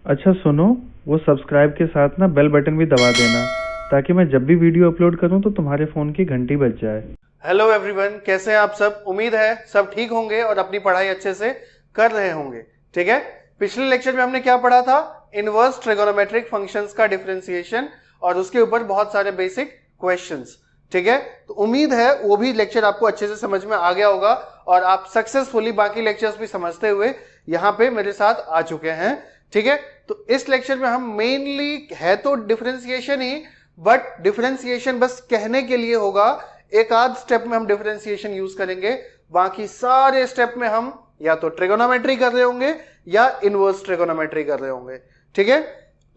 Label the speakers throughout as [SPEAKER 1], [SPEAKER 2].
[SPEAKER 1] अच्छा सुनो, वो सब्सक्राइब के साथ ना बेल बटन भी दबा देना, ताकि मैं जब भी वीडियो अपलोड करूं तो तुम्हारे फ़ोन की घंटी बज जाए।
[SPEAKER 2] हेलो एवरीवन, कैसे हैं आप सब। उम्मीद है सब ठीक होंगे और अपनी पढ़ाई अच्छे से कर रहे होंगे। ठीक है, पिछले लेक्चर में हमने क्या पढ़ा था? इनवर्स ट्रिगोनोमेट्रिक फंक्शंस का डिफरेंशिएशन और उसके ऊपर बहुत सारे बेसिक क्वेश्चंस। ठीक है, तो उम्मीद है वो भी लेक्चर आपको अच्छे से समझ में आ गया होगा और आप सक्सेसफुली बाकी लेक्चर्स भी समझते हुए यहाँ पे मेरे साथ आ चुके हैं। ठीक है, तो इस लेक्चर में हम मेनली है तो डिफरेंशिएशन ही, बट डिफरेंशिएशन बस कहने के लिए होगा। एक आध स्टेप में हम डिफरेंशिएशन यूज करेंगे, बाकी सारे स्टेप में हम या तो ट्रिगोनोमेट्री कर रहे होंगे या इनवर्स ट्रिगोनोमेट्री कर रहे होंगे। ठीक है,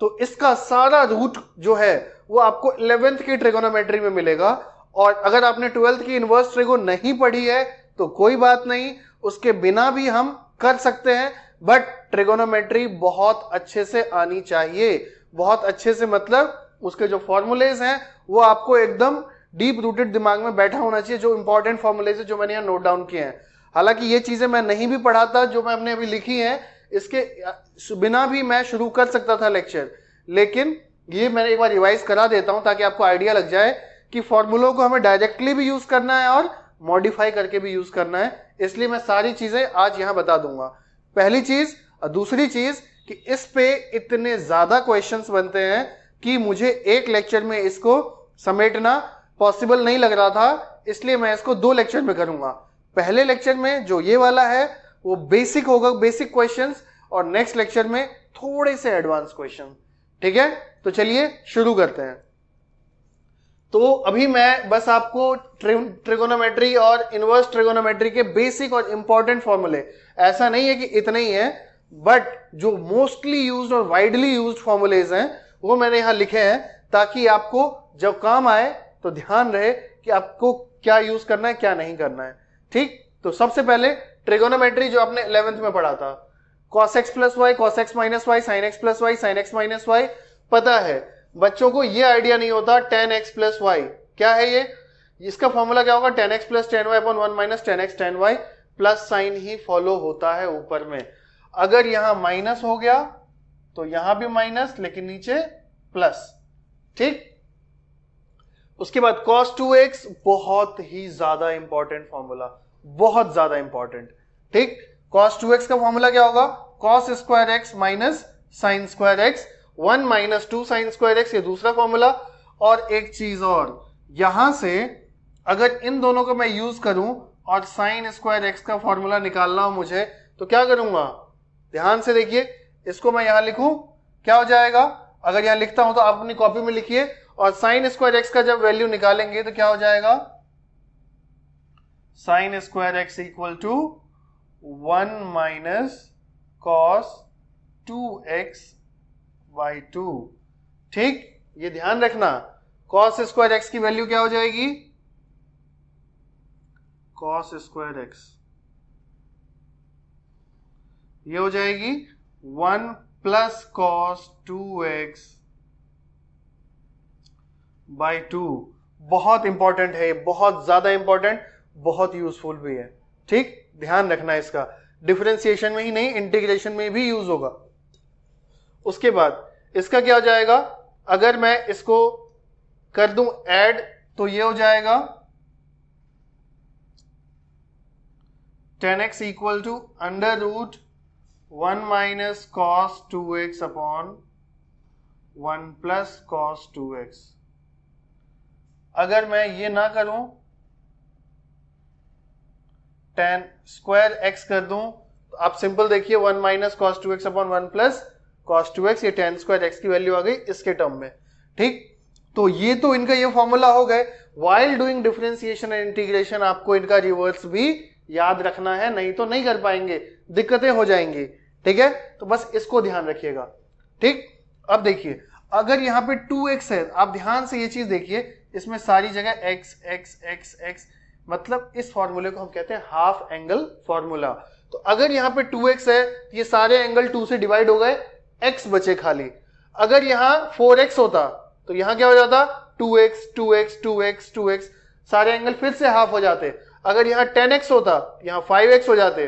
[SPEAKER 2] तो इसका सारा रूट जो है वो आपको 11th की ट्रिगोनोमेट्री में मिलेगा। और अगर आपने 12th की इनवर्स ट्रिगो नहीं पढ़ी है तो कोई बात नहीं, उसके बिना भी हम कर सकते हैं, बट ट्रिगोनोमेट्री बहुत अच्छे से आनी चाहिए। बहुत अच्छे से मतलब उसके जो फॉर्मूलेज हैं वो आपको एकदम डीप रूटेड दिमाग में बैठा होना चाहिए। जो इंपॉर्टेंट फॉर्मूलेज है जो मैंने यहाँ नोट डाउन किए हैं, हालांकि ये चीजें मैं नहीं भी पढ़ाता जो मैंने अभी लिखी हैं, इसके बिना भी मैं शुरू कर सकता था लेक्चर, लेकिन ये मैंने एक बार रिवाइज करा देता हूं ताकि आपको आइडिया लग जाए कि फॉर्मूलों को हमें डायरेक्टली भी यूज करना है और मॉडिफाई करके भी यूज करना है। इसलिए मैं सारी चीजें आज यहां बता दूंगा, पहली चीज। दूसरी चीज कि इस पे इतने ज्यादा क्वेश्चंस बनते हैं कि मुझे एक लेक्चर में इसको समेटना पॉसिबल नहीं लग रहा था, इसलिए मैं इसको 2 लेक्चर में करूंगा। पहले लेक्चर में जो ये वाला है वो बेसिक होगा, बेसिक क्वेश्चंस, और नेक्स्ट लेक्चर में थोड़े से एडवांस क्वेश्चन। ठीक है, तो चलिए शुरू करते हैं। तो अभी मैं बस आपको ट्रिगोनोमेट्री और इनवर्स ट्रिगोनोमेट्री के बेसिक और इंपॉर्टेंट फॉर्मूले, ऐसा नहीं है कि इतने ही हैं, बट जो मोस्टली यूज्ड और वाइडली यूज्ड फॉर्मूलेज हैं वो मैंने यहां लिखे हैं, ताकि आपको जब काम आए तो ध्यान रहे कि आपको क्या यूज करना है क्या नहीं करना है। ठीक, तो सबसे पहले ट्रिगोनोमेट्री जो आपने 11th में पढ़ा था, cos x plus y, cos x minus y, sin x plus y, sin x minus y, पता है बच्चों को ये आइडिया नहीं होता tan x प्लस वाई क्या है। ये इसका फॉर्मूला क्या होगा? tan x plus tan y upon 1 minus tan x tan y, plus sign ही फॉलो होता है ऊपर में। अगर यहां माइनस हो गया तो यहां भी माइनस, लेकिन नीचे प्लस। ठीक, उसके बाद cos 2x, बहुत ही ज्यादा इंपॉर्टेंट फॉर्मूला, बहुत ज्यादा इंपॉर्टेंट। ठीक, cos 2x का फॉर्मूला क्या होगा? cos square x minus sine square x, 1 minus 2 sign square x, ये दूसरा फॉर्मूला। और एक चीज और, यहां से अगर इन दोनों को मैं यूज करूं और साइन स्क्वायर x का फॉर्मूला निकालना हो मुझे, तो क्या करूंगा? ध्यान से देखिए, इसको मैं यहां लिखूं, क्या हो जाएगा? अगर यहां लिखता हूं तो आप अपनी कॉपी में लिखिए, और साइन स्क्वायर एक्स का जब वैल्यू निकालेंगे तो क्या हो जाएगा? Sine square x equal to 1 minus cos 2x by 2। ठीक, ये ध्यान रखना, कॉस स्क्वायर एक्स की वैल्यू क्या हो जाएगी? कॉस स्क्वायर एक्स ये हो जाएगी 1 प्लस कॉस 2x बाई 2। बहुत इंपॉर्टेंट है, बहुत ज्यादा इंपॉर्टेंट, बहुत यूजफुल भी है। ठीक, ध्यान रखना इसका, डिफरेंशिएशन में ही नहीं इंटीग्रेशन में भी यूज होगा। उसके बाद इसका क्या हो जाएगा? अगर मैं इसको कर दूं ऐड तो ये हो जाएगा tan x equal to under root 1 minus cos 2x upon 1 plus cos 2x। अगर मैं ये ना करूं, tan स्क्वायर x कर दूं, तो आप सिंपल देखिए 1 minus cos 2x upon 1 plus cos 2x, ये tan स्क्वायर x की वैल्यू आ गई इसके टर्म में। ठीक, तो ये तो इनका ये फॉर्मूला हो गए। While doing differentiation and integration आपको इनका रिवर्स भी याद रखना है, नहीं तो नहीं कर पाएंगे, दिक्कतें हो जाएंगी। ठीक है, तो बस इसको ध्यान रखिएगा। ठीक, अब देखिए, अगर यहाँ पे 2x है, आप ध्यान से ये चीज देखिए, इसमें सारी जगह x x x x, मतलब इस फॉर्मूले को हम कहते हैं हाफ एंगल फॉर्मूला। तो अगर यहाँ पे 2x है, ये सारे एंगल 2 से डिवाइड हो गए, x बचे खाली। अगर यहाँ 4x होता तो यहाँ क्या हो जाता? 2x 2x 2x 2x, सारे एंगल फिर से हाफ हो जाते। अगर यहाँ 10x होता यहाँ 5x हो जाते।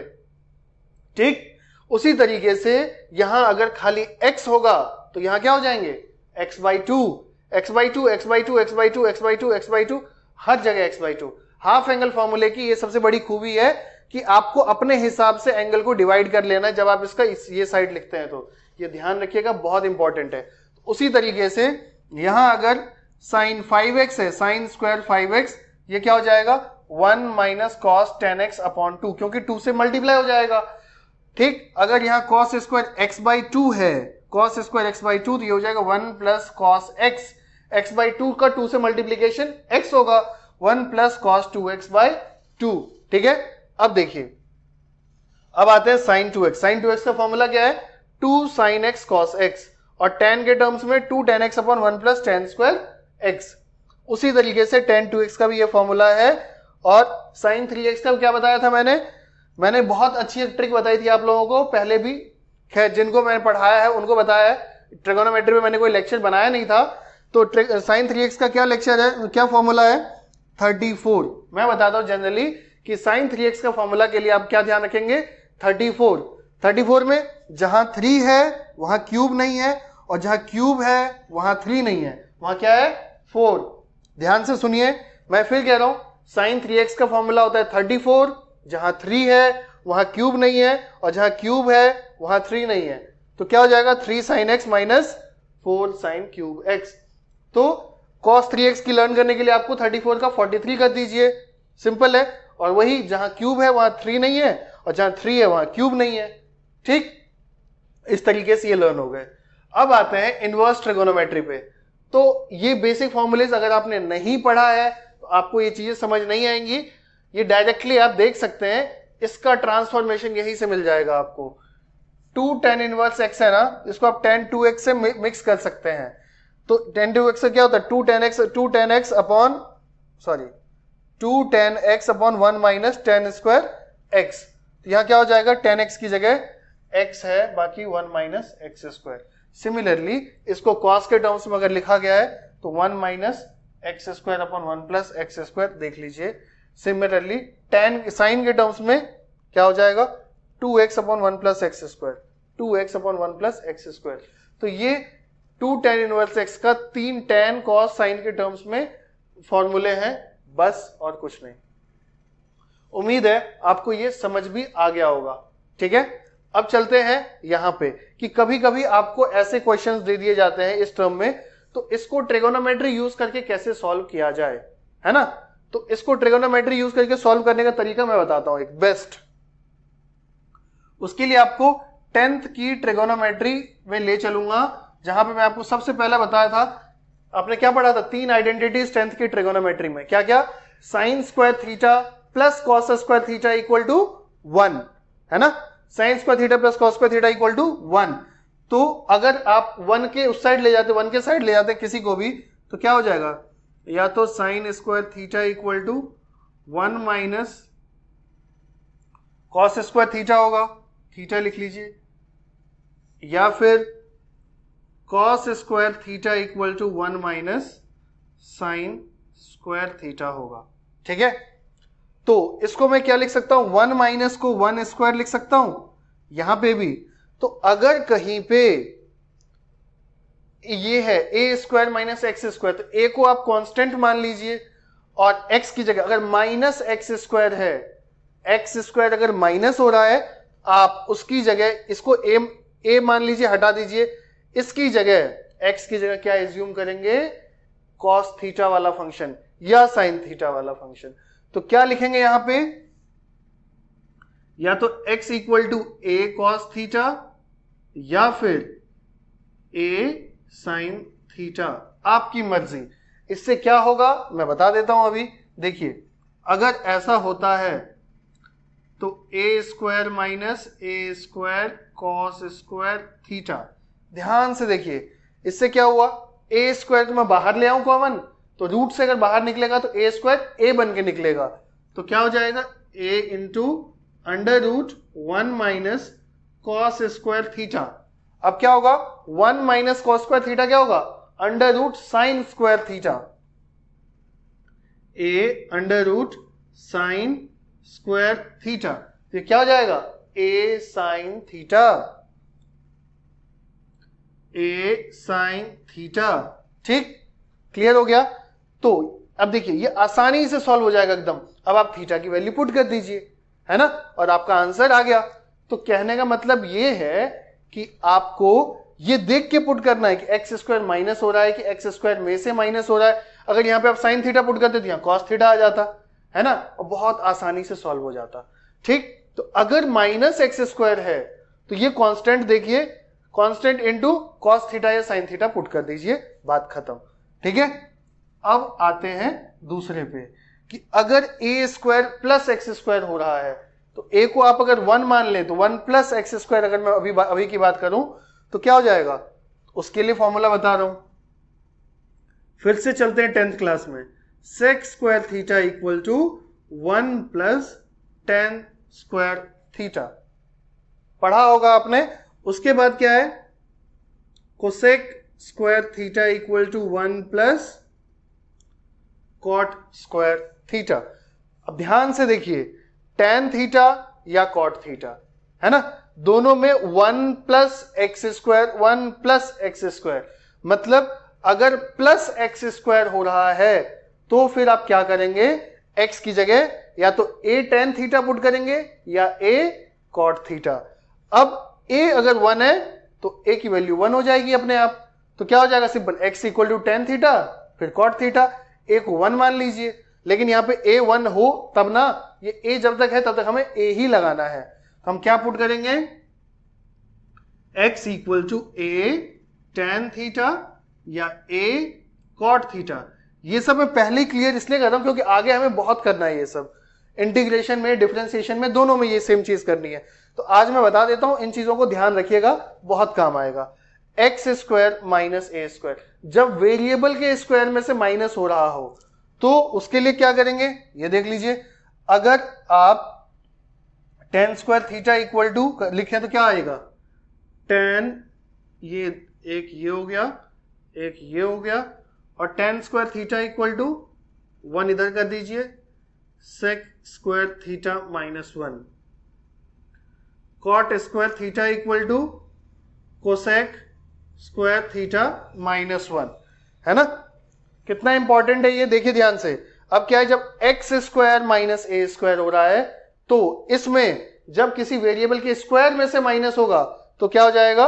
[SPEAKER 2] ठीक, उसी तरीके से यहां अगर खाली x होगा तो यहां क्या हो जाएंगे x by two, x by two, x by two, x by two, x by two, x by two, हर जगह x by two. Half angle फॉर्मूले की ये सबसे बड़ी खूबी है कि आपको अपने हिसाब से एंगल को डिवाइड कर लेना है जब आप इसका ये साइड लिखते हैं, तो ये ध्यान रखिएगा, बहुत इंपॉर्टेंट है। उसी तरीके से यहां अगर साइन 5x है, साइन स्क्वायर 5x, ये क्या हो जाएगा 1 माइनस कॉस 10x अपॉन 2, क्योंकि 2 से मल्टीप्लाई हो जाएगा। ठीक, अगर यहाँ कॉस स्क्वायर x बाई 2 है, कॉस स्क्वायर x बाई 2, तो ये हो जाएगा 1 plus cos x, x by 2 का 2 से मल्टीप्लीकेशन x होगा, 1 प्लस कॉस 2x बाई 2। ठीक है, अब देखिए, अब आते हैं साइन 2x। साइन 2x का फॉर्मूला क्या है 2 साइन x कॉस x, और tan के टर्म्स में 2 tan x upon 1 plus tan square x। उसी तरीके से tan 2x का भी ये फॉर्मूला है। और साइन 3x का क्या बताया था मैंने बहुत अच्छी एक ट्रिक बताई थी आप लोगों को पहले भी, खैर जिनको मैंने पढ़ाया है उनको बताया है, ट्रिगोनोमेट्री में मैंने कोई लेक्चर बनाया नहीं था। तो साइन 3x का क्या लेक्चर है, क्या फॉर्मूला है 34। मैं बताता हूं जनरली कि साइन 3x का फॉर्मूला के लिए आप क्या ध्यान रखेंगे 34 में जहां 3 है वहां क्यूब नहीं है, और जहां क्यूब है वहां 3 नहीं है, वहां क्या है 4। ध्यान से सुनिए, मैं फिर कह रहा हूं, साइन 3x का फॉर्मूला होता है 34, जहां 3 है वहां क्यूब नहीं है, और जहां क्यूब है वहां 3 नहीं है, तो क्या हो जाएगा 3 sine x minus 4 sine cube x। तो cos 3x की लर्न करने के लिए आपको 34 का 43 कर दीजिए, सिंपल है। और वही जहां क्यूब है वहां 3 नहीं है, और जहां 3 है वहां क्यूब नहीं है। ठीक, इस तरीके से ये लर्न हो गए। अब आते हैं इनवर्स ट्रिगोनोमेट्री पे। तो ये बेसिक फॉर्मूलेज अगर आपने नहीं पढ़ा है तो आपको ये चीजें समझ नहीं आएंगी। ये डायरेक्टली आप देख सकते हैं, इसका ट्रांसफॉर्मेशन यहीं से मिल जाएगा आपको। 2 tan इनवर्स x है ना, इसको आप tan 2x से मिक्स कर सकते हैं। तो tan 2x से क्या होता है 2 tan x upon 1 minus tan square x। तो यहां क्या हो जाएगा tan x की जगह x है, बाकी 1 माइनस एक्स स्क्वायर। सिमिलरली इसको cos के टर्म्स में अगर लिखा गया है तो 1 minus x square upon 1 plus x square देख लीजिए। सिमिलरली tan साइन के टर्म्स में क्या हो जाएगा 2x upon 1 plus x square, 2x upon 1 plus x square. तो ये 2 tan इनवर्स x का 3 tan cos साइन के टर्म्स में फॉर्मूले हैं, बस और कुछ नहीं। उम्मीद है आपको ये समझ भी आ गया होगा। ठीक है, अब चलते हैं यहां पे कि कभी कभी आपको ऐसे क्वेश्चंस दे दिए जाते हैं इस टर्म में, तो इसको ट्रिगोनोमेट्री यूज करके कैसे सॉल्व किया जाए, है ना। तो इसको ट्रिगोनोमेट्री यूज करके सॉल्व करने का तरीका मैं बताता हूं एक बेस्ट। उसके लिए आपको 10th की ट्रिगोनोमेट्री में ले चलूंगा, जहां पे मैं आपको सबसे पहले बताया था, आपने क्या पढ़ा था 3 आइडेंटिटीज 10th की ट्रिगोनोमेट्री में, क्या क्या, sine square theta plus cos square theta equal to 1, है ना। Sine square theta plus cos square theta equal to 1। तो अगर आप 1 के उस साइड ले जाते, 1 के साइड ले जाते किसी को भी, तो क्या हो जाएगा, या तो sine square theta equal to 1 minus cos square theta होगा, थीटा लिख लीजिए, या फिर cos square theta equal to 1 minus sine square theta होगा। ठीक है, तो इसको मैं क्या लिख सकता हूं, 1 माइनस को 1 स्क्वायर लिख सकता हूं यहां पे भी। तो अगर कहीं पे ये है a square minus x square, तो ए को आप कांस्टेंट मान लीजिए, और एक्स की जगह अगर माइनस एक्स स्क्वायर है, एक्स स्क्वायर अगर माइनस हो रहा है, आप उसकी जगह इसको ए मान लीजिए, हटा दीजिए, इसकी जगह एक्स की जगह क्या एज्यूम करेंगे, कॉस थीटा वाला फंक्शन या साइन थीटा वाला फंक्शन। तो क्या लिखेंगे यहां पे, या तो x equal to a cos theta या फिर ए साइन थीटा, आपकी मर्जी। इससे क्या होगा मैं बता देता हूं अभी। देखिए, अगर ऐसा होता है तो a square minus A square cos square theta, ध्यान से देखिए, इससे क्या हुआ, ए स्क्वायर तो मैं बाहर ले आऊं कॉमन, तो रूट से अगर बाहर निकलेगा तो ए स्क्वायर ए बन के निकलेगा, तो क्या हो जाएगा a into under root 1 minus cos square theta. अब क्या होगा 1 माइनस कॉस स्क्वायर थीटा क्या होगा, under root sine square theta, a under root sine square theta. तो क्या हो जाएगा a sine theta, a sine theta. ठीक, क्लियर हो गया। तो अब देखिए ये आसानी से सॉल्व हो जाएगा एकदम। अब आप थीटा की वैल्यू पुट कर दीजिए, है ना, और आपका आंसर आ गया। तो कहने का मतलब ये है कि आपको ये देख के पुट करना है कि एक्स स्क्वायर माइनस हो रहा है कि एक्स स्क्वायर में से माइनस हो रहा है। अगर यहाँ पे आप साइन थीटा पुट करते तो यहाँ कॉस थीटा आ जाता, है ना, और बहुत आसानी से सॉल्व हो जाता। ठीक, तो अगर माइनस एक्स स्क्वायर है तो ये कांस्टेंट देखिए, कांस्टेंट इनटू कॉस थीटा या साइन थीटा पुट कर दीजिए, बात खत्म। ठीक है, अब आते हैं दूसरे पे कि अगर ए स्क्वायर प्लस एक्स स्क्वायर हो रहा है तो ए को आप अगर 1 मान लें तो 1 प्लस एक्स स्क्वायर, अगर मैं अभी की बात करूं तो क्या हो जाएगा, उसके लिए फॉर्मूला बता रहा हूं, फिर से चलते हैं 10th क्लास में। Sec square theta equal to 1 plus tan square theta, पढ़ा होगा आपने। उसके बाद क्या है, cosec square theta equal to 1 plus cot square theta. अब ध्यान से देखिए, टेन थीटा या कॉट थीटा, है ना, दोनों में 1 plus x square, 1 plus x square, मतलब अगर प्लस एक्स स्क्वायर हो रहा है तो फिर आप क्या करेंगे, एक्स की जगह या तो ए टेन थीटा पुट करेंगे या ए कॉट थीटा। अब ए अगर 1 है तो ए की वैल्यू 1 हो जाएगी अपने आप। तो क्या हो जाएगा, simple, x equal to tan theta फिर कॉट थीटा, ए को 1 मान लीजिए। लेकिन यहां पे ए 1 हो तब ना, ये ए जब तक है तब तक हमें ए ही लगाना है। तो हम क्या पुट करेंगे, x equal to a tan theta या ए कॉट थीटा। ये सब मैं पहले ही क्लियर इसलिए कर रहा हूं क्योंकि आगे हमें बहुत करना है, ये सब इंटीग्रेशन में, डिफरेंशिएशन में, दोनों में ये सेम चीज करनी है। तो आज मैं बता देता हूं, इन चीजों को ध्यान रखिएगा, बहुत काम आएगा। एक्स स्क्वायर माइनस ए स्क्वायर, जब वेरिएबल के स्क्वायर में से माइनस हो रहा हो तो उसके लिए क्या करेंगे, ये देख लीजिए। अगर आप tan square theta equal to लिखें तो क्या आएगा, टेन, ये एक ये हो गया, एक ये हो गया, और tan square theta equal to 1 इधर कर दीजिए, sec square theta minus 1, cot square theta equal to cosec square theta minus 1, है ना। कितना इंपॉर्टेंट है ये, देखिए ध्यान से। अब क्या है, जब एक्स स्क्वायर माइनस ए स्क्वायर हो रहा है तो इसमें जब किसी वेरिएबल के स्क्वायर में से माइनस होगा तो क्या हो जाएगा,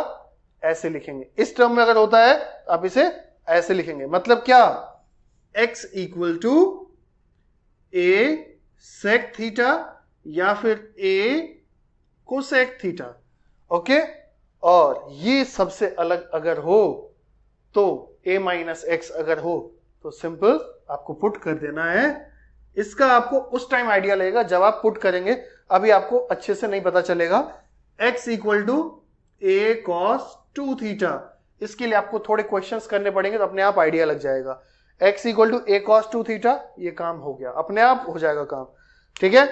[SPEAKER 2] ऐसे लिखेंगे। इस टर्म में अगर होता है आप इसे ऐसे लिखेंगे, मतलब क्या, x equal to a sec theta या फिर ए कोसेक थीटा, ओके। और ये सबसे अलग अगर हो तो a माइनस एक्स अगर हो तो सिंपल आपको पुट कर देना है। इसका आपको उस टाइम आइडिया लगेगा जब आप पुट करेंगे, अभी आपको अच्छे से नहीं पता चलेगा। x equal to a cos 2 theta, इसके लिए आपको थोड़े क्वेश्चंस करने पड़ेंगे तो अपने आप आइडिया लग जाएगा। x equal to a cos 2 theta, ये काम हो गया, अपने आप हो जाएगा काम, ठीक है।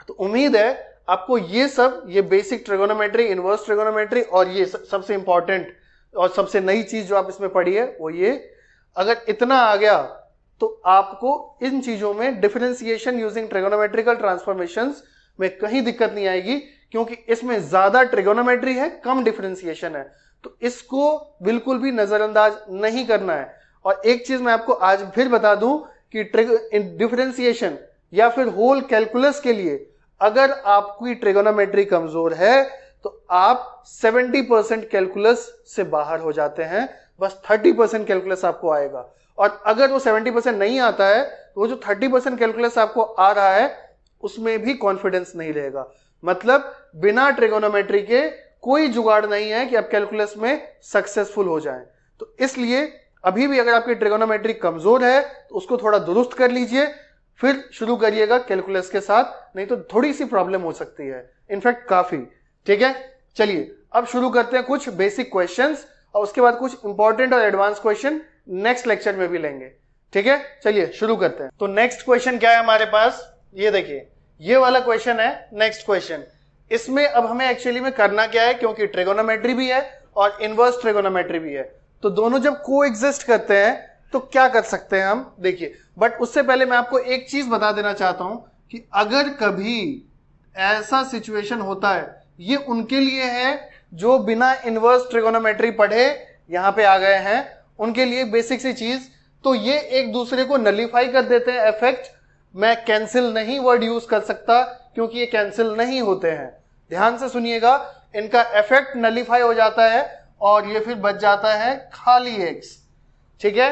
[SPEAKER 2] तो उम्मीद है आपको ये सब, ये बेसिक ट्रिगोनोमेट्री, इनवर्स ट्रिगोनोमेट्री और ये सबसे इंपॉर्टेंट और सबसे नई चीज जो आप इसमें पढ़ी है वो ये, अगर इतना आ गया तो आपको इन चीजों में डिफरेंशिएशन यूजिंग ट्रिगोनोमेट्रिकल ट्रांसफॉर्मेशंस में कहीं दिक्कत नहीं आएगी, क्योंकि इसमें ज्यादा ट्रिगोनोमेट्री है, कम डिफरेंशिएशन है। तो इसको बिल्कुल भी नजरअंदाज नहीं करना है। और एक चीज मैं आपको आज फिर बता दूं कि डिफरेंशिएशन या फिर होल कैलकुलस के लिए अगर आपकी ट्रिगोनोमेट्री कमजोर है तो आप 70% कैलकुलस से बाहर हो जाते हैं, बस 30% कैलकुलस आपको आएगा। और अगर वो 70% नहीं आता है तो वो जो 30% कैलकुलस आपको आ रहा है उसमें भी कॉन्फिडेंस नहीं रहेगा। मतलब बिना ट्रिगोनोमेट्री के कोई जुगाड़ नहीं है कि आप कैलकुलस में सक्सेसफुल हो जाएं। तो इसलिए अभी भी अगर आपकी ट्रिगोनोमेट्री कमजोर है तो उसको थोड़ा दुरुस्त कर लीजिए, फिर शुरू करिएगा कैलकुलस के साथ, नहीं तो थोड़ी सी प्रॉब्लम हो सकती है, इनफैक्ट काफी, ठीक है। चलिए अब शुरू करते हैं कुछ बेसिक क्वेश्चंस और उसके बाद कुछ इंपॉर्टेंट और एडवांस क्वेश्चन नेक्स्ट लेक्चर में भी लेंगे, ठीक है। चलिए शुरू करते हैं। तो नेक्स्ट क्वेश्चन क्या है हमारे पास, ये देखिए, ये वाला क्वेश्चन है नेक्स्ट क्वेश्चन। इसमें अब हमें एक्चुअली में करना क्या है, क्योंकि ट्रिगोनोमेट्री भी है और इनवर्स ट्रिगोनोमेट्री भी है, तो दोनों जब कोएग्जिस्ट करते हैं तो क्या कर सकते हैं हम, देखिए। बट उससे पहले मैं आपको एक चीज बता देना चाहता हूं कि अगर कभी ऐसा सिचुएशन होता है, ये उनके लिए है जो बिना इनवर्स ट्रिगोनोमेट्री पढ़े यहां पे आ गए हैं, उनके लिए बेसिक सी चीज। तो ये एक दूसरे को नलीफाई कर देते हैं इफेक्ट। मैं कैंसिल नहीं वर्ड यूज कर सकता क्योंकि ये कैंसिल नहीं होते हैं। ध्यान से सुनिएगा, इनका इफेक्ट नलीफाई हो जाता है और ये फिर बच जाता है खाली एक्स। ठीक है,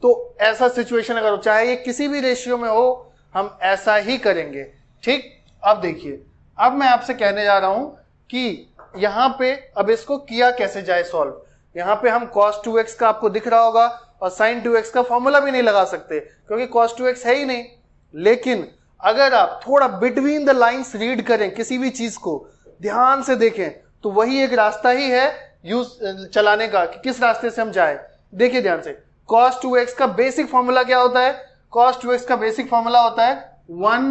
[SPEAKER 2] तो ऐसा सिचुएशन अगर हो, चाहे ये किसी भी रेशियो में हो, हम ऐसा ही करेंगे। ठीक, अब देखिए, अब मैं आपसे कहने जा रहा हूं कि यहां पे अब इसको किया कैसे जाए सॉल्व। यहां पे हम cos 2x का आपको दिख रहा होगा और sin 2x का फॉर्मूला भी नहीं लगा सकते क्योंकि cos 2x है ही नहीं। लेकिन अगर आप थोड़ा बिटवीन द लाइंस रीड करें, किसी भी चीज को ध्यान से देखें, तो वही एक रास्ता ही है यूज चलाने का कि किस रास्ते से हम जाए। देखिए ध्यान से, cos 2x का बेसिक फॉर्मूला क्या होता है? cos 2x का बेसिक फॉर्मूला होता है 1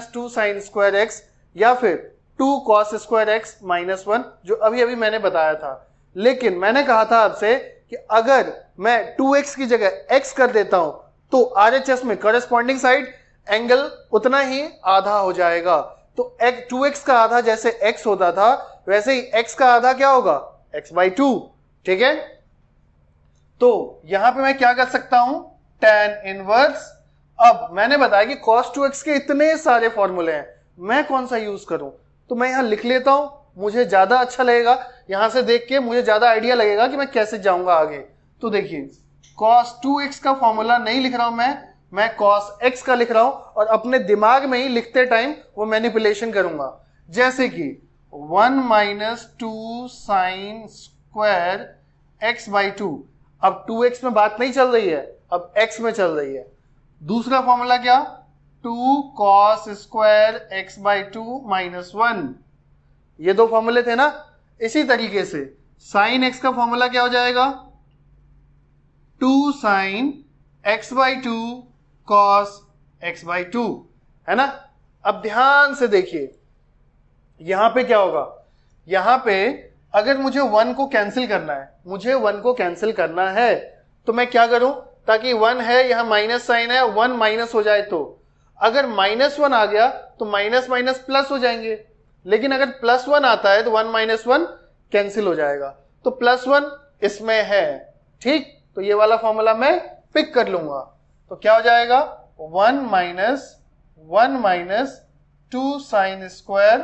[SPEAKER 2] - 2 sin square x या फिर 2 cos square x - 1, जो अभी अभी मैंने बताया था। लेकिन मैंने कहा था आपसे कि अगर मैं 2x की जगह x कर देता हूं तो RHS में करस्पॉन्डिंग साइड एंगल उतना ही आधा हो जाएगा। तो 2x का आधा जैसे x होता था वैसे ही x का आधा क्या होगा? x/2। ठीक है, तो यहां पे मैं क्या कर सकता हूं? tan inverse. अब मैंने बताया कि cos 2x के इतने सारे फॉर्मूले हैं, मैं कौन सा यूज करूं? तो मैं यहां लिख लेता हूं, मुझे ज्यादा अच्छा लगेगा, यहां से देख के मुझे ज्यादा आइडिया लगेगा कि मैं कैसे जाऊंगा आगे। तो देखिए, cos 2x का फॉर्मूला नहीं लिख रहा हूं मैं cos x का लिख रहा हूं और अपने दिमाग में ही लिखते टाइम वो मैनिपुलेशन करूंगा। जैसे कि 1 - 2 sin square x/2। अब 2x में बात नहीं चल रही है, अब x में चल रही है। दूसरा फॉर्मूला क्या? 2 cos square x/2 - 1। ये दो फॉर्मूले थे ना। इसी तरीके से sin x का फॉर्मूला क्या हो जाएगा? 2 sin x/2 cos x/2, है ना। अब ध्यान से देखिए, यहां पे क्या होगा? यहां पे अगर मुझे 1 को कैंसिल करना है, तो मैं क्या करूं? ताकि 1 है यहां माइनस साइन है, 1 माइनस हो जाए। तो अगर -1 आ गया तो माइनस माइनस प्लस हो जाएंगे, लेकिन अगर +1 आता है तो 1 - 1 कैंसिल हो जाएगा। तो +1 इसमें है। ठीक, तो ये वाला फॉर्मूला मैं पिक कर लूंगा। तो क्या हो जाएगा? 1 - 2 sin square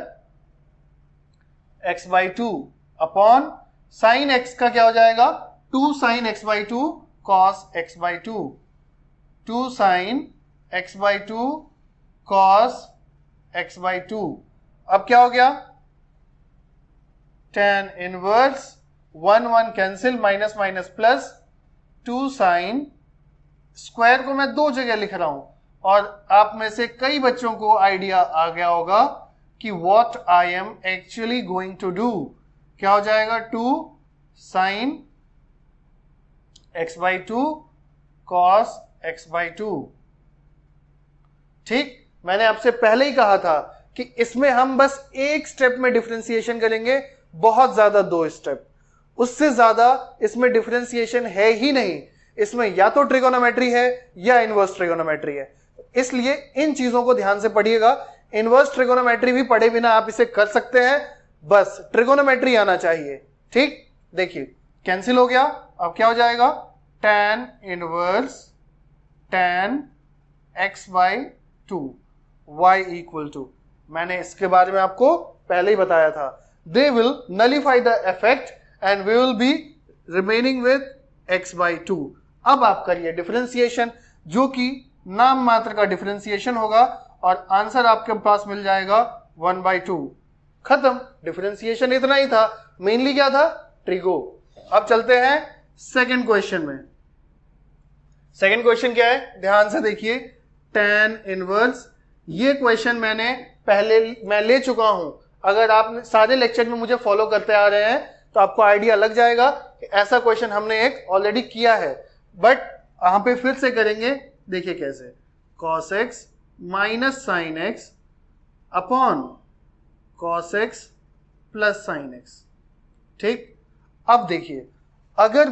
[SPEAKER 2] x/2 upon sin x का क्या हो जाएगा? 2 sin x/2 cos x/2। 2 sin x/2 cos x/2। अब क्या हो गया? tan inverse 1 cancel, minus minus plus, 2 sin square को मैं दो जगह लिख रहा हूं और आप में से कई बच्चों को आइडिया आ गया होगा कि what I am actually going to do. क्या हो जाएगा? 2 sin x/2 cos x/2। ठीक, मैंने आपसे पहले ही कहा था कि इसमें हम बस एक स्टेप में डिफरेंशिएशन करेंगे, बहुत ज्यादा 2 स्टेप, उससे ज्यादा इसमें डिफरेंशिएशन है ही नहीं। इसमें या तो ट्रिगोनोमेट्री है या इनवर्स ट्रिगोनोमेट्री है। इसलिए इन चीजों को ध्यान से पढ़िएगा। इनवर्स ट्रिगोनोमेट्री भी पढ़े बिना आप इसे कर सकते हैं, बस ट्रिगोनोमेट्री आना चाहिए। ठीक, देखिए कैंसिल हो गया। अब क्या हो जाएगा? tan inverse tan x/2 y = मैंने इसके बारे में आपको पहले ही बताया था। They will nullify the effect and we will be remaining with x/2। अब आप करिए डिफरेंशिएशन, जो कि नाम मात्र का डिफरेंशिएशन होगा और आंसर आपके पास मिल जाएगा 1/2। खत्म, डिफरेंशिएशन इतना ही था। मेनली क्या था? ट्रिगो। अब चलते हैं सेकंड क्वेश्चन में। सेकंड क्वेश्चन क्या है? ध्यान से देखिए, tan इनवर्स। ये क्वेश्चन मैं ले चुका हूं। अगर आप सारे लेक्चर में मुझे फॉलो करते आ रहे हैं तो आपको आइडिया लग जाएगा कि ऐसा क्वेश्चन हमने एक ऑलरेडी किया है, बट यहां पे फिर से करेंगे। देखिए कैसे, cos x minus sin x upon cos x plus sin x। ठीक, अब देखिए, अगर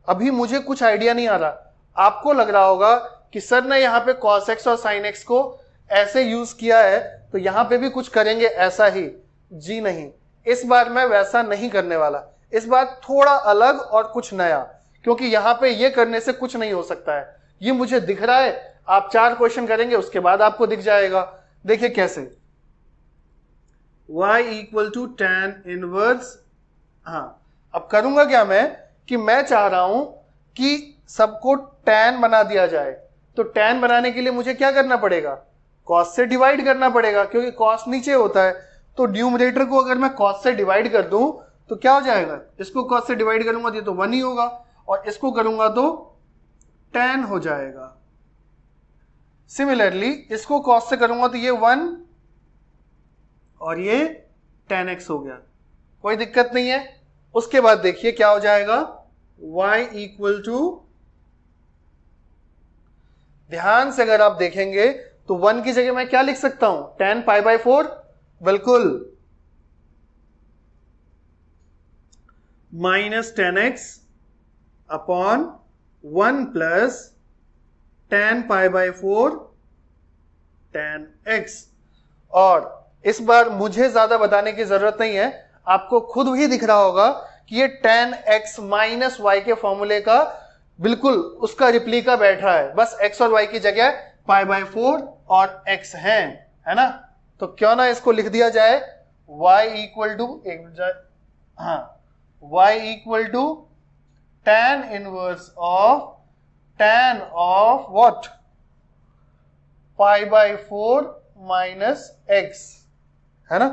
[SPEAKER 2] अभी मुझे कुछ आइडिया नहीं आ रहा, आपको लग रहा होगा कि सर ने यहां पे cos x और sin x को ऐसे यूज किया है तो यहां पे भी कुछ करेंगे ऐसा ही। जी नहीं, इस बार मैं वैसा नहीं करने वाला, इस बार थोड़ा अलग और कुछ नया, क्योंकि यहां पे ये करने से कुछ नहीं हो सकता है। ये मुझे दिख रहा है, आप 4 क्वेश्चन करेंगे उसके बाद आपको दिख जाएगा। देखिए कैसे, y equal to tan inverse, हाँ अब करूंगा क्या मैं कि मैं चाह रहा हूं कि सबको tan बना दिया जाए। तो tan बनाने के लिए मुझे क्या करना पड़ेगा, cos से डिवाइड करना पड़ेगा, क्योंकि cos नीचे होता है। तो न्यूमरेटर को अगर मैं cos से डिवाइड कर दूं तो क्या हो जाएगा, इसको cos से डिवाइड करूंगा तो ये तो 1 ही होगा, और इसको करूंगा तो tan हो जाएगा। सिमिलरली इसको cos से करूंगा तो ये 1 और ये tan x हो गया, कोई दिक्कत नहीं है। उसके बाद देखिए क्या हो जाएगा, y इक्वल टू, ध्यान से अगर आप देखेंगे तो 1 की जगह मैं क्या लिख सकता हूं, tan पाई बाय 4, बिल्कुल, minus tan x upon 1 plus tan pi by 4 tan x। और इस बार मुझे ज्यादा बताने की जरूरत नहीं है, आपको खुद ही दिख रहा होगा कि ये tan x माइनस y के फॉर्मूले का बिल्कुल उसका रिप्लिका बैठ रहा है, बस x और y की जगह पाई बाय 4 और x है ना। तो क्यों ना इसको लिख दिया जाए y इक्वल टू, हाँ y equal to tan inverse of tan of what, pi by 4 minus x, है ना,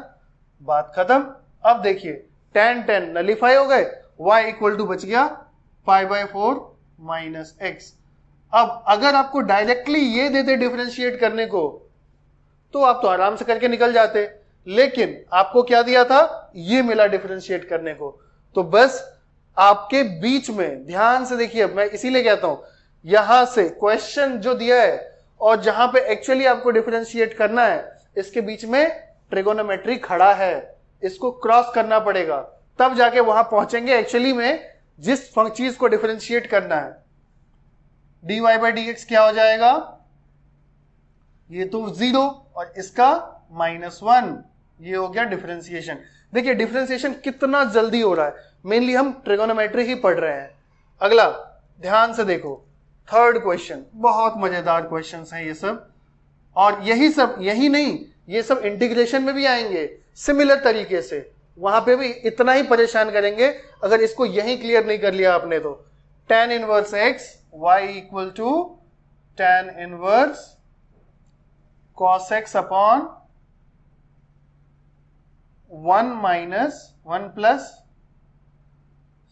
[SPEAKER 2] बात खत्म। अब देखिए tan नलीफाई हो गए, y इक्वल टू बच गया पाई बाय 4 माइनस x। अब अगर आपको डायरेक्टली ये देते डिफरेंशिएट करने को तो आप तो आराम से करके निकल जाते, लेकिन आपको क्या दिया था, ये मिला डिफरेंशिएट करने को। तो बस आपके बीच में ध्यान से देखिए, मैं इसीलिए कहता हूं यहां से क्वेश्चन जो दिया है और जहां पे एक्चुअली आपको डिफरेंशिएट करना है, इसके बीच में ट्रिगोनोमेट्री खड़ा है, इसको क्रॉस करना पड़ेगा, तब जाके वहां पहुंचेंगे एक्चुअली में जिस चीज को डिफरेंशिएट करना है। dy बाई डी एक्स क्या हो जाएगा, ये तो 0 और इसका -1, ये हो गया डिफरेंशिएशन। देखिए डिफरेंशिएशन कितना जल्दी हो रहा है, मेनली हम ट्रिगोनोमेट्री ही पढ़ रहे हैं। अगला ध्यान से देखो, थर्ड क्वेश्चन, बहुत मजेदार क्वेश्चंस हैं ये सब, और यही नहीं, ये सब इंटीग्रेशन में भी आएंगे सिमिलर तरीके से, वहां पे भी इतना ही परेशान करेंगे अगर इसको यही क्लियर नहीं कर लिया आपने तो। tan inverse x y equal to tan inverse cos x upon 1 minus 1 plus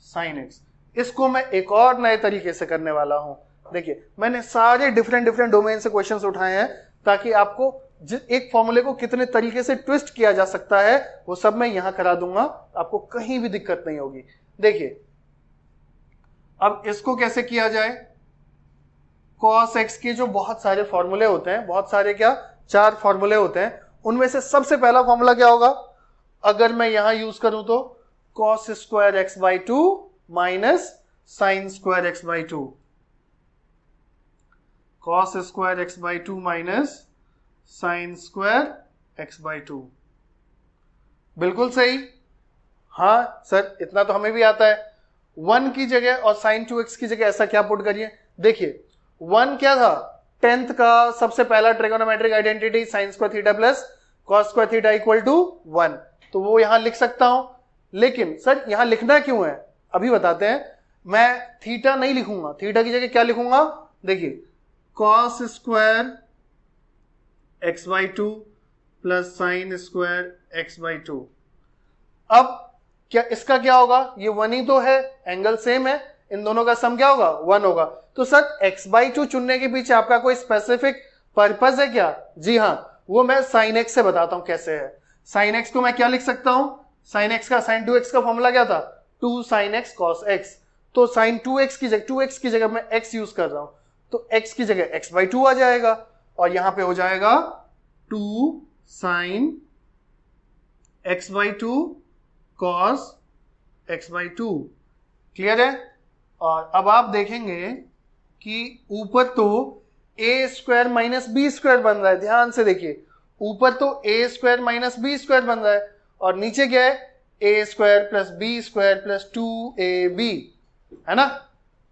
[SPEAKER 2] sin x। इसको मैं एक और नए तरीके से करने वाला हूं। देखिए मैंने सारे डिफरेंट डोमेन से क्वेश्चंस उठाए हैं ताकि आपको एक फॉर्मूले को कितने तरीके से ट्विस्ट किया जा सकता है वो सब मैं यहां करा दूंगा, आपको कहीं भी दिक्कत नहीं होगी। देखिए अब इसको कैसे किया जाए, cos x के जो बहुत सारे फॉर्मूले होते हैं, बहुत सारे क्या, 4 फॉर्मूले होते हैं, उनमें से सबसे पहला फॉर्मूला क्या होगा, अगर मैं यहां यूज करूं तो cos square x by 2 minus sine square x by 2, cos square x by 2 minus sine square x by 2, बिल्कुल सही। हाँ सर इतना तो हमें भी आता है, 1 की जगह और साइन 2x की जगह ऐसा क्या पुट करिए। देखिए 1 क्या था, 10th का सबसे पहला trigonometric identity sine square theta plus cos square theta equal to 1, तो वो यहां लिख सकता हूं। लेकिन सर यहां लिखना क्यों है, अभी बताते हैं। मैं थीटा नहीं लिखूंगा, थीटा की जगह क्या लिखूंगा, देखिए cos square x by 2 plus sine square x by 2। अब क्या इसका क्या होगा, ये 1 ही तो है, एंगल सेम है, इन दोनों का सम क्या होगा 1 होगा। तो सर x बाई 2 चुनने के पीछे आपका कोई स्पेसिफिक पर्पस है क्या, जी हाँ, वो मैं साइन x से बताता हूं कैसे है। साइन x को मैं क्या लिख सकता हूं, साइन x का साइन 2x का फॉर्मूला क्या था, 2 साइन x cos x। तो साइन 2x की जगह मैं x यूज कर रहा हूं, तो x की जगह x बाई 2 आ जाएगा, और यहां पे हो जाएगा 2 sine x by 2 cos x by 2। Clear है। और अब आप देखेंगे कि ऊपर तो a square minus b square बन रहा है, ध्यान से देखिए, ऊपर तो a square minus b square बन रहा है और नीचे क्या है, a square plus b square plus 2ab, है ना।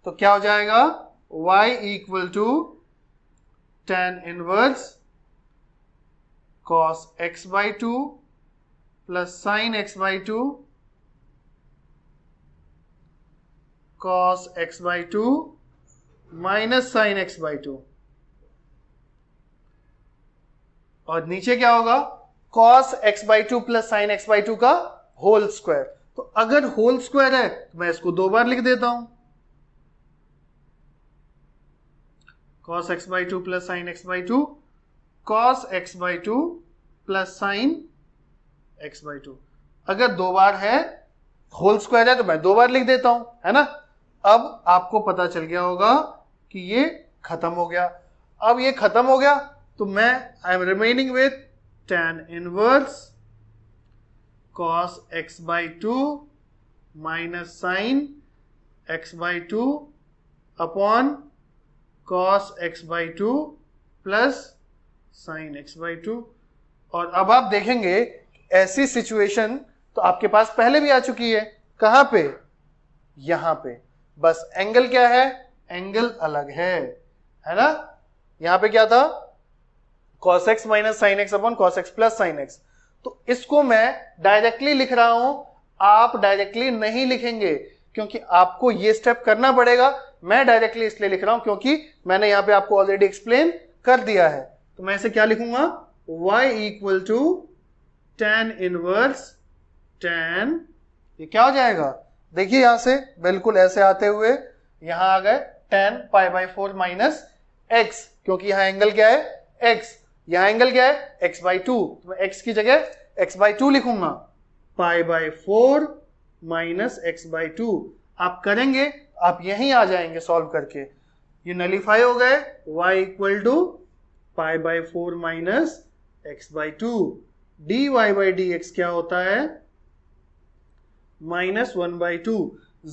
[SPEAKER 2] तो क्या हो जाएगा, y equal to tan inverse cos x by 2 plus sin x by 2 cos x by 2 minus sin x by 2, और नीचे क्या होगा, cos x by 2 plus sin x by 2 का होल स्क्वायर। तो अगर होल स्क्वायर है तो मैं इसको 2 बार लिख देता हूं, cos x by 2 plus sin x by 2, cos x by 2 plus sin x by 2। अगर 2 बार है, होल स्क्वायर है, तो मैं 2 बार लिख देता हूं, है ना। अब आपको पता चल गया होगा कि ये खत्म हो गया। अब ये खत्म हो गया तो मैं I am remaining with tan inverse cos x by 2 minus sin x by 2 upon cos x by 2 plus sin x by 2। और अब आप देखेंगे ऐसी सिचुएशन तो आपके पास पहले भी आ चुकी है। कहां पे, यहां पे, बस एंगल क्या है, एंगल अलग है ना। यहां पे क्या था, cos x minus sin x upon cos x plus sin x। तो इसको मैं डायरेक्टली लिख रहा हूं, आप डायरेक्टली नहीं लिखेंगे क्योंकि आपको ये स्टेप करना पड़ेगा। मैं डायरेक्टली इसलिए लिख रहा हूं क्योंकि मैंने यहां पे आपको ऑलरेडी एक्सप्लेन कर दिया है। तो मैं इसे क्या लिखूंगा, y equal to tan inverse tan, ये क्या हो जाएगा, देखिए यहां से बिल्कुल ऐसे आते हुए यहां आ गए tan pi by 4 minus x, क्योंकि यहां एंगल क्या है, x, यहां एंगल क्या है, x बाई 2, तो मैं x की जगह x बाई 2 लिखूंगा, पाई बाई 4 माइनस x बाई 2। आप करेंगे, आप यहीं आ जाएंगे सॉल्व करके, ये नलीफाई हो गए, y equal to pi by 4 minus x by 2, dy by dx क्या होता है, माइनस 1 बाई 2,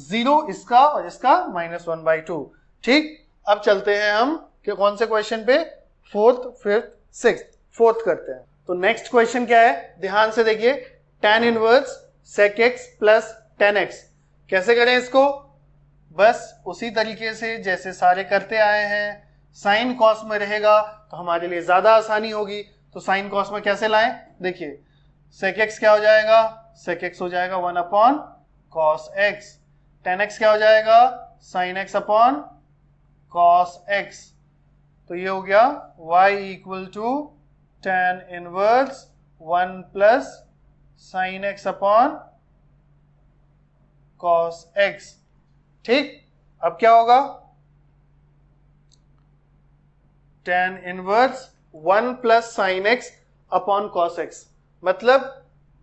[SPEAKER 2] 0 इसका और इसका माइनस 1 बाई 2। ठीक, अब चलते हैं हम कि कौन से क्वेश्चन पे, फोर्थ, फिफ्थ, सिक्स्थ, फोर्थ करते हैं। तो नेक्स्ट क्वेश्चन क्या है, ध्यान से देखिए, tan inverse sec x plus tan x, कैसे करें इसको, बस उसी तरीके से जैसे सारे करते आए हैं। साइन कॉस में रहेगा तो हमारे लिए ज्यादा आसानी होगी, तो साइन कॉस में कैसे लाएं, देखिए sec x क्या हो जाएगा, sec x हो जाएगा 1 upon cos x, tan x क्या हो जाएगा, sin x upon cos x। तो ये हो गया y equal to tan inverse 1 plus sin x upon cos x। ठीक, अब क्या होगा, tan inverse 1 plus sin x upon cos x, मतलब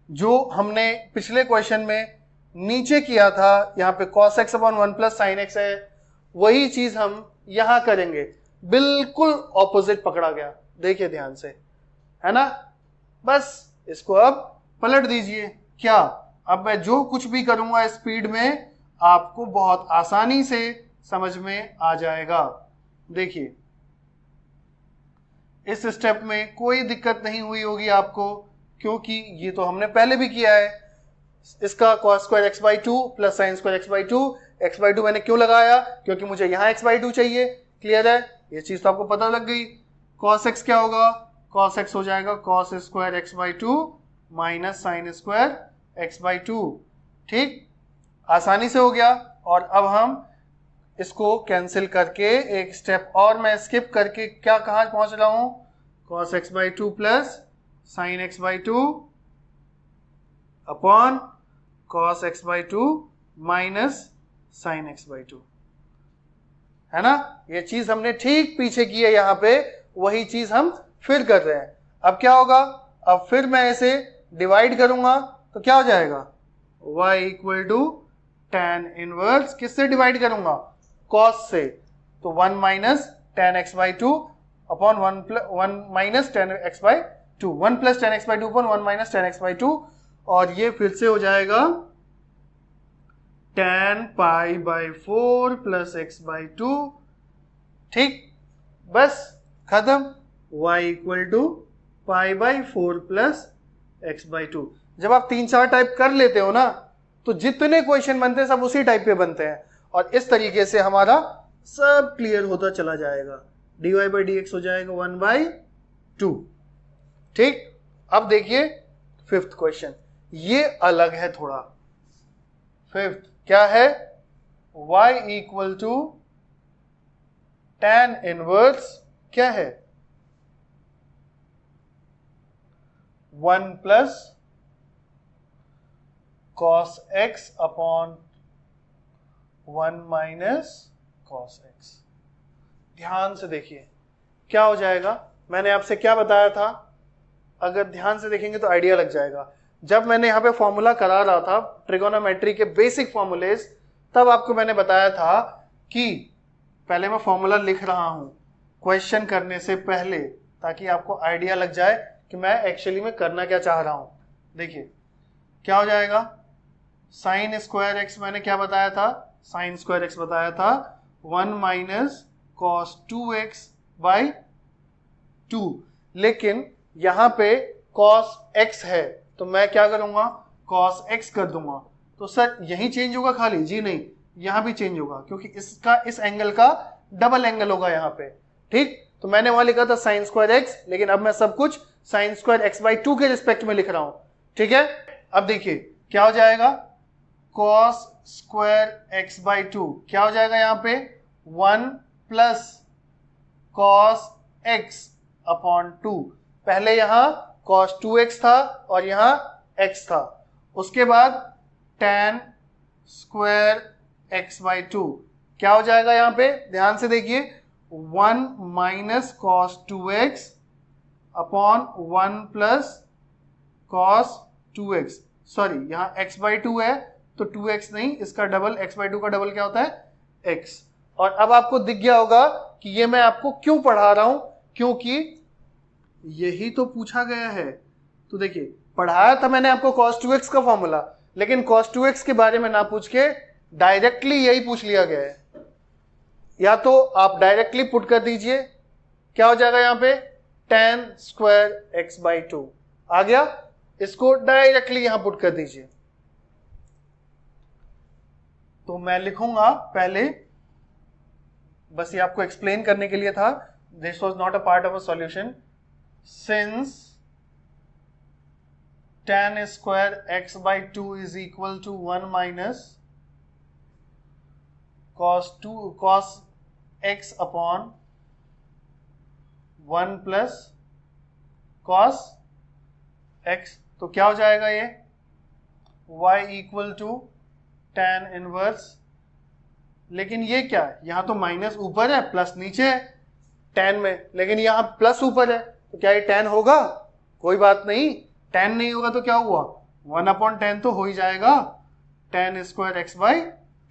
[SPEAKER 2] जो हमने पिछले क्वेश्चन में नीचे किया था, यहां पे cos x upon 1 plus sin x है, वही चीज हम यहां करेंगे, बिल्कुल ऑपोजिट पकड़ा गया, देखिए ध्यान से, है ना। बस इसको अब पलट दीजिए, क्या, अब मैं जो कुछ भी करूंगा स्पीड में आपको बहुत आसानी से समझ में आ जाएगा। देखिए इस स्टेप में कोई दिक्कत नहीं हुई होगी आपको, क्योंकि ये तो हमने पहले भी किया है। इसका cos square x by 2 plus sine square x by 2, x by 2 मैंने क्यों लगाया, क्योंकि मुझे यहाँ x बाई 2 चाहिए, क्लियर है, ये चीज तो आपको पता लग गई। cos x क्या होगा, cos x हो जाएगा cos square x by 2 minus sine square x by 2। ठीक, आसानी से हो गया। और अब हम इसको कैंसिल करके एक स्टेप और मैं स्किप करके क्या कहां पहुंच रहा हूं, cos x by 2 plus sine x by 2 upon cos x by 2 minus sine x by 2, है ना। ये चीज हमने ठीक पीछे की है, यहां पे वही चीज हम फिर कर रहे हैं। अब क्या होगा, अब फिर मैं इसे डिवाइड करूंगा तो क्या हो जाएगा, y equal to tan inverse, किससे डिवाइड करूंगा, cos से, तो 1 minus tan x by 2 upon 1 minus tan x by 2, 1 plus tan x by 2 upon 1 minus tan x by 2, और ये फिर से हो जाएगा tan pi by 4 plus x by 2। ठीक, बस खत्म। y equal to pi by 4 plus x by 2। जब आप 3-4 टाइप कर लेते हो ना, तो जितने क्वेश्चन बनते हैं सब उसी टाइप पे बनते हैं, और इस तरीके से हमारा सब क्लियर होता चला जाएगा। dy बाई डी एक्स हो जाएगा 1/2। ठीक, अब देखिए फिफ्थ क्वेश्चन, ये अलग है थोड़ा। फिफ्थ क्या है? y equal to tan inverse क्या है? 1 plus cos x upon 1 minus cos x। ध्यान से देखिए क्या हो जाएगा। मैंने आपसे क्या बताया था? अगर ध्यान से देखेंगे तो आइडिया लग जाएगा। जब मैंने यहाँ पे फॉर्मूला करा रहा था ट्रिगोनोमेट्री के बेसिक फॉर्मूलेज, तब आपको मैंने बताया था कि पहले मैं फॉर्मूला लिख रहा हूं क्वेश्चन करने से पहले, ताकि आपको आइडिया लग जाए कि मैं एक्चुअली में करना क्या चाह रहा हूं। देखिए क्या हो जाएगा, साइन स्क्वायर एक्स मैंने क्या बताया था? साइन स्क्वायर एक्स बताया था 1 माइनस कॉस 2x बाई 2। लेकिन यहां पे कॉस x है तो मैं क्या करूंगा? कॉस x कर दूंगा। तो सर यही चेंज होगा खाली? जी नहीं, यहां भी चेंज होगा, क्योंकि इसका इस एंगल का डबल एंगल होगा यहां पे। ठीक, तो मैंने वहां लिखा था साइन स्क्वायर एक्स, लेकिन अब मैं सब कुछ साइन स्क्वायर एक्स बाई 2 के रिस्पेक्ट में लिख रहा हूं। ठीक है, अब देखिए क्या हो जाएगा, कॉस स्क्वायर एक्स बाई 2 क्या हो जाएगा यहां पे? 1 प्लस कॉस एक्स अपॉन 2। पहले यहां कॉस 2x था और यहां x था, उसके बाद tan स्क्वायर एक्स बाई 2 क्या हो जाएगा यहां पे? ध्यान से देखिए 1 minus cos 2x upon 1 plus cos 2x। Sorry, यहां x बाई 2 है तो 2x नहीं, इसका डबल x बाई 2 का डबल क्या होता है? x। और अब आपको दिख गया होगा कि ये मैं आपको क्यों पढ़ा रहा हूं, क्योंकि यही तो पूछा गया है। तो देखिए पढ़ाया था मैंने आपको cos 2x का फॉर्मूला, लेकिन cos 2x के बारे में ना पूछ के डायरेक्टली यही पूछ लिया गया है। या तो आप डायरेक्टली पुट कर दीजिए, क्या हो जाएगा यहां पे? tan स्क्वायर एक्स बाई 2 आ गया, इसको डायरेक्टली यहां पुट कर दीजिए। तो मैं लिखूंगा पहले, बस ये आपको एक्सप्लेन करने के लिए था, this was not a part of a solution. Since tan square x by 2 is equal to 1 minus cos x upon 1 plus cos x, तो क्या हो जाएगा ये? y equal to tan inverse। लेकिन ये क्या है? यहां तो माइनस ऊपर है प्लस नीचे है tan में, लेकिन यहां प्लस ऊपर है, तो क्या ये tan होगा? कोई बात नहीं, tan नहीं होगा तो क्या हुआ? 1 अपॉन 10 तो हो ही जाएगा, tan स्क्वायर एक्स बाई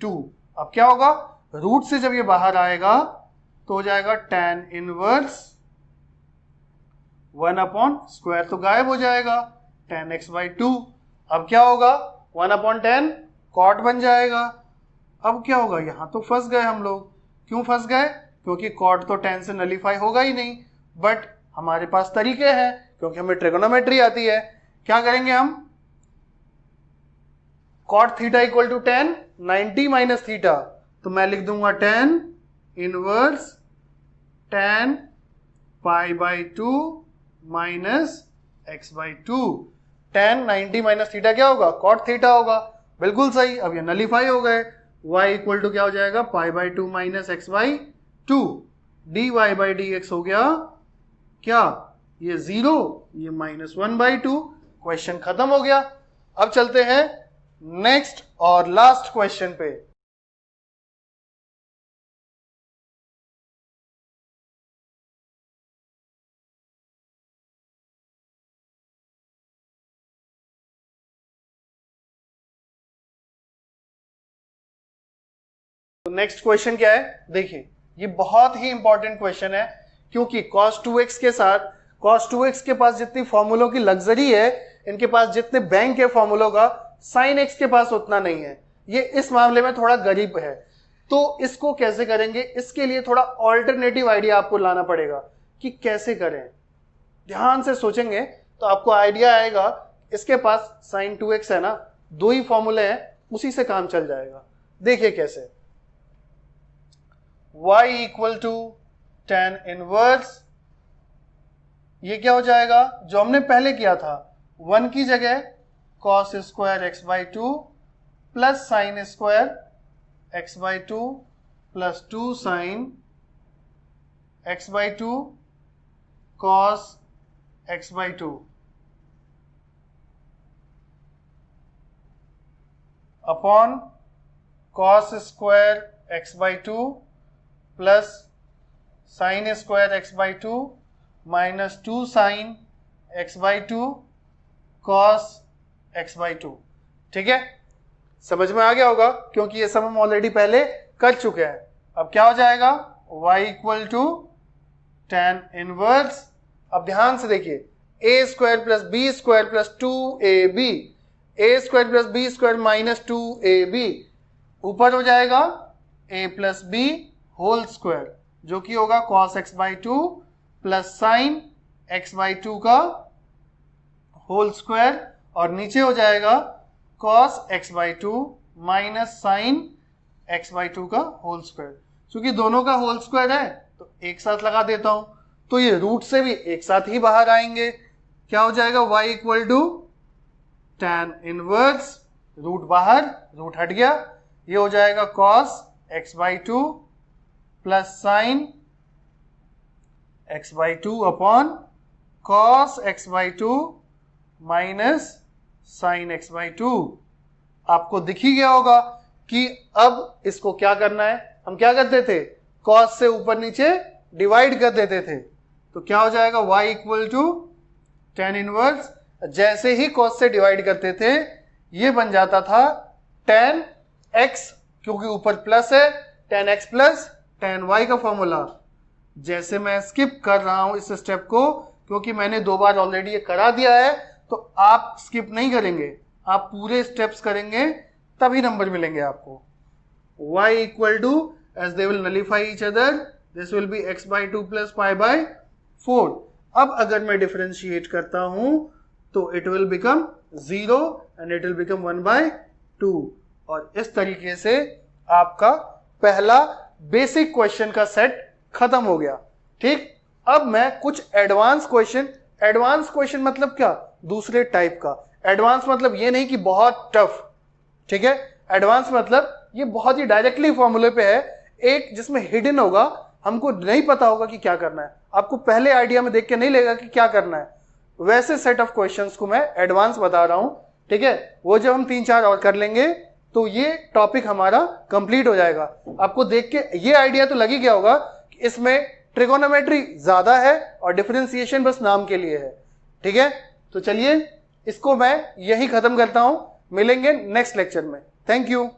[SPEAKER 2] 2। अब क्या होगा? रूट से जब ये बाहर आएगा तो हो जाएगा tan इनवर्स 1 अपॉन स्क्वायर तो गायब हो जाएगा, tan एक्स बाई 2। अब क्या होगा? 1 अपॉन 10 कॉट बन जाएगा। अब क्या होगा? यहां तो फंस गए हम लोग। क्यों फंस गए? क्योंकि कॉट तो tan से नलीफाई होगा ही नहीं। बट हमारे पास तरीके हैं, क्योंकि हमें ट्रिगोनोमेट्री आती है। क्या करेंगे हम? Cot theta equal to tan 90 minus theta, तो मैं लिख दूंगा tan inverse tan pi by 2 minus x by 2। tan 90 minus theta क्या होगा? कॉट थीटा होगा। बिल्कुल सही, अब ये नलीफाई हो गए। y इक्वल टू क्या हो जाएगा? पाई by 2 minus x by 2। dy by D x हो गया क्या? ये 0, ये -1/2। क्वेश्चन खत्म हो गया। अब चलते हैं नेक्स्ट और लास्ट क्वेश्चन पे। तो नेक्स्ट क्वेश्चन क्या है? देखिए ये बहुत ही इंपॉर्टेंट क्वेश्चन है, क्योंकि cos 2x के साथ cos 2x के पास जितनी फॉर्मूलों की लग्जरी है, इनके पास जितने बैंक है फॉर्मूलों का, sin x के पास उतना नहीं है। ये इस मामले में थोड़ा गरीब है। तो इसको कैसे करेंगे? इसके लिए थोड़ा ऑल्टरनेटिव आइडिया आपको लाना पड़ेगा। कि कैसे करें, ध्यान से सोचेंगे तो आपको आइडिया आएगा। इसके पास sin 2x है ना, दो ही फॉर्मूले हैं, उसी से काम चल जाएगा। देखिए कैसे, y equal to tan inverse, ये क्या हो जाएगा जो हमने पहले किया था, 1 की जगह cos square x by 2 plus sine square x by 2 plus 2 sine x by 2 cos x by 2 upon cos square x by 2 plus sine square x by 2 minus 2 sine x by 2 cos x by 2। ठीक है, समझ में आ गया होगा क्योंकि ये सब हम ऑलरेडी पहले कर चुके हैं। अब क्या हो जाएगा, y equal to tan inverse, अब ध्यान से देखिए, a square plus b square plus 2ab, a square plus b square minus 2ab, ऊपर हो जाएगा a plus b whole square जो कि होगा cos x by 2 plus sine x by 2 का होल स्क्वायर, और नीचे हो जाएगा cos x by 2 minus sine x by 2 का होल स्क्वायर। क्योंकि दोनों का होल स्क्वायर है तो एक साथ लगा देता हूं, तो ये रूट से भी एक साथ ही बाहर आएंगे। क्या हो जाएगा, y equal to tan inverse, root बाहर, रूट हट गया, ये हो जाएगा cos x by 2 plus sine x by 2 upon cos x by 2 minus sine x by 2। आपको दिख ही गया होगा कि अब इसको क्या करना है, हम क्या करते थे, cos से ऊपर नीचे डिवाइड कर देते थे, तो क्या हो जाएगा y equal to tan inverse, जैसे ही cos से डिवाइड करते थे ये बन जाता था tan x, क्योंकि ऊपर प्लस है, tan x plus tan y का फॉर्मूला। जैसे मैं स्किप कर रहा हूं इस स्टेप को क्योंकि मैंने 2 बार ऑलरेडी ये करा दिया है, तो आप स्किप नहीं करेंगे, आप पूरे स्टेप्स करेंगे तभी नंबर मिलेंगे आपको। y equal to, as they will nullify each other, this will be x by 2 plus pi by 4। अब अगर मैं डिफरेंशिएट करता हूं तो it will become 0 and it will become 1 by 2, और इस तरीके से आपका पहला बेसिक क्वेश्चन का सेट खत्म हो गया। ठीक, अब मैं कुछ एडवांस क्वेश्चन मतलब क्या, दूसरे टाइप का। एडवांस मतलब ये नहीं कि बहुत टफ, ठीक है, एडवांस मतलब ये बहुत ही डायरेक्टली फॉर्मूले पे है, एक जिसमें हिडन होगा, हमको नहीं पता होगा कि क्या करना है, आपको पहले आइडिया में देख के नहीं लगेगा कि क्या करना है, वैसे सेट ऑफ क्वेश्चंस को मैं एडवांस बता रहा हूं। ठीक है, वो जब हम 3-4 और कर लेंगे तो ये टॉपिक हमारा कंप्लीट हो जाएगा। आपको देख के ये आइडिया तो लग ही गया होगा कि इसमें ट्रिगोनोमेट्री ज्यादा है और डिफरेंशिएशन बस नाम के लिए है। ठीक है, तो चलिए इसको मैं यही खत्म करता हूं, मिलेंगे नेक्स्ट लेक्चर में। Thank you.